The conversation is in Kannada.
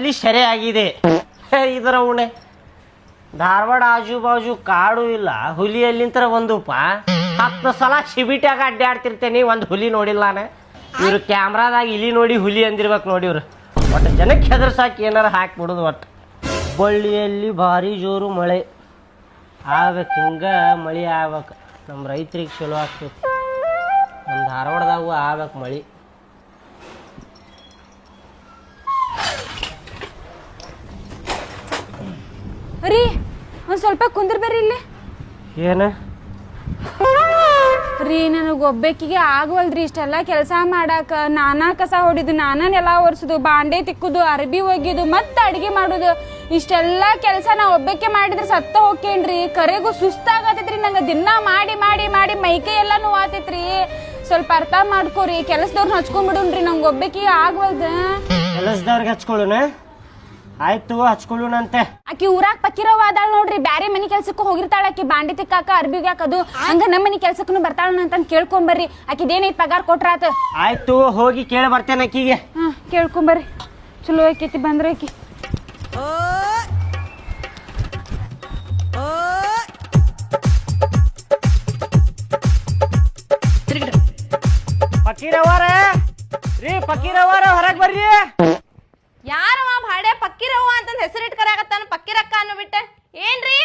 ಅಲ್ಲಿ ಸೆರೆ ಆಗಿದೆ ಇದರ ಉಣೆ. ಧಾರವಾಡ ಆಜು ಬಾಜು ಕಾಡು ಇಲ್ಲ, ಹುಲಿ ಎಲ್ಲಿಂತರ ಒಂದೂಪ 10 ಸಲ ಶಿಬಿಟ್ಯಾಗ ಅಡ್ಡಾಡ್ತಿರ್ತೇನೆ, ಒಂದು ಹುಲಿ ನೋಡಿಲ್ಲ ನಾನು. ಇವ್ರು ಕ್ಯಾಮ್ರಾದಾಗ ಇಲಿ ನೋಡಿ ಹುಲಿ ಅಂದಿರ್ಬೇಕು ನೋಡಿ. ಇವ್ರು ಒಟ್ಟು ಜನಕ್ಕೆ ಹೆದರ್ಸಾಕಿ ಏನಾರ ಹಾಕ್ಬಿಡೋದು. ಒಟ್ಟು ಬಳ್ಳಿಯಲ್ಲಿ ಭಾರಿ ಜೋರು ಮಳೆ ಆಗ್ಬೇಕು, ಹಿಂಗೆ ಮಳೆ ಆಗ್ಬೇಕು, ನಮ್ಮ ರೈತರಿಗೆ ಚಲೋ ಆಗ್ತೈತಿ. ನಮ್ಮ ಧಾರವಾಡದಾಗೂ ಆಗ್ಬೇಕು ಮಳೆ. ರೀ ಒಂದು ಸ್ವಲ್ಪ ಕುಂದ್ರ ಬರ್ರಿ ಇಲ್ಲಿ. ಏನು ರೀ ನನಗೆ ಒಬ್ಬಾಕಿಗೆ ಆಗವಲ್ರಿ ಇಷ್ಟೆಲ್ಲ ಕೆಲಸ ಮಾಡಾಕ. ನಾನಾ ಕಸ ಹೊಡಿದು, ನಾನಾ ನೆಲ ಒರೆಸೋದು, ಬಾಂಡೆ ತಿಕ್ಕುದು, ಅರ್ಬಿ ಒಗ್ಯೋದು, ಮತ್ತೆ ಅಡುಗೆ ಮಾಡೋದು, ಇಷ್ಟೆಲ್ಲ ಕೆಲಸ ನಾ ಒಬ್ಬಾಕೆ ಮಾಡಿದ್ರೆ ಸತ್ತ ಹೋಗ್ಕೇನ್ರಿ. ಕರೆಗೂ ಸುಸ್ತಾಗತೈತ್ರಿ ನಂಗೆ. ದಿನ ಮಾಡಿ ಮಾಡಿ ಮಾಡಿ ಮೈಕೈ ಎಲ್ಲ ನೋವಾತೈತ್ರಿ. ಸ್ವಲ್ಪ ಅರ್ಥ ಮಾಡ್ಕೋರಿ. ಕೆಲಸದವ್ರನ್ನ ಹಚ್ಕೊಂಡ್ಬಿಡುನ್ರಿ, ನಂಗೆ ಒಬ್ಬಾಕಿಗೆ ಆಗವಲ್ದು. ಕೆಲಸದವ್ರಿಗೆ ಹಚ್ಕೊಳ್ಳೋಣ, ಆಯ್ತು ಹಚ್ಕೊಳ್ಳೋಣಂತೆ. ಆಕಿ ಊರಾಗ ಪಕ್ಕಿರವ ಅದಾಳ ನೋಡ್ರಿ, ಬ್ಯಾರೆ ಮನಿ ಕೆಲ್ಸಕ್ಕೂ ಹೋಗಿರ್ತಾಳ. ಆಕಿ ಬಾಂಡಿ ತಿಕ್ಕಾಕ, ಅರ್ಬಿ ಹಾಕದು, ಹಂಗ ನಮ್ಮ ಮನಿ ಕೆಲ್ಸಕ್ಕೂ ಬರ್ತಾಳ ಅಂತ ಕೇಳ್ಕೊಂಬರ್ರಿ. ಆಕಿದೇನೈತಿ ಪಗಾರ ಕೊಟ್ರಾತ. ಆಯ್ತು ಹೋಗಿ ಕೇಳಿ ಬರ್ತೇನೆ ಆಕಿಗೆ. ಹಾ ಕೇಳ್ಕೊಂಬರ್ರಿ, ಚಲೋ ಆಕೈತಿ ಬಂದ್ರೆ ಆಕಿ. ಫಕೀರವ್ವಾರ ರೀ, ಫಕೀರವ್ವಾರ ಹೊರಗೆ ಬರ್ರಿ. ಯಾರವ ಭಾಡೆ ಪಕ್ಕಿರವ್ವ ಅಂತ ಹೆಸರಿಟ್ ಕರೆಯಾಕತ್ತಾನ. ಪಕ್ಕಿರಕ್ಕ ಅನ್ನು ಬಿಟ್ಟೆ ಏನ್ರಿ?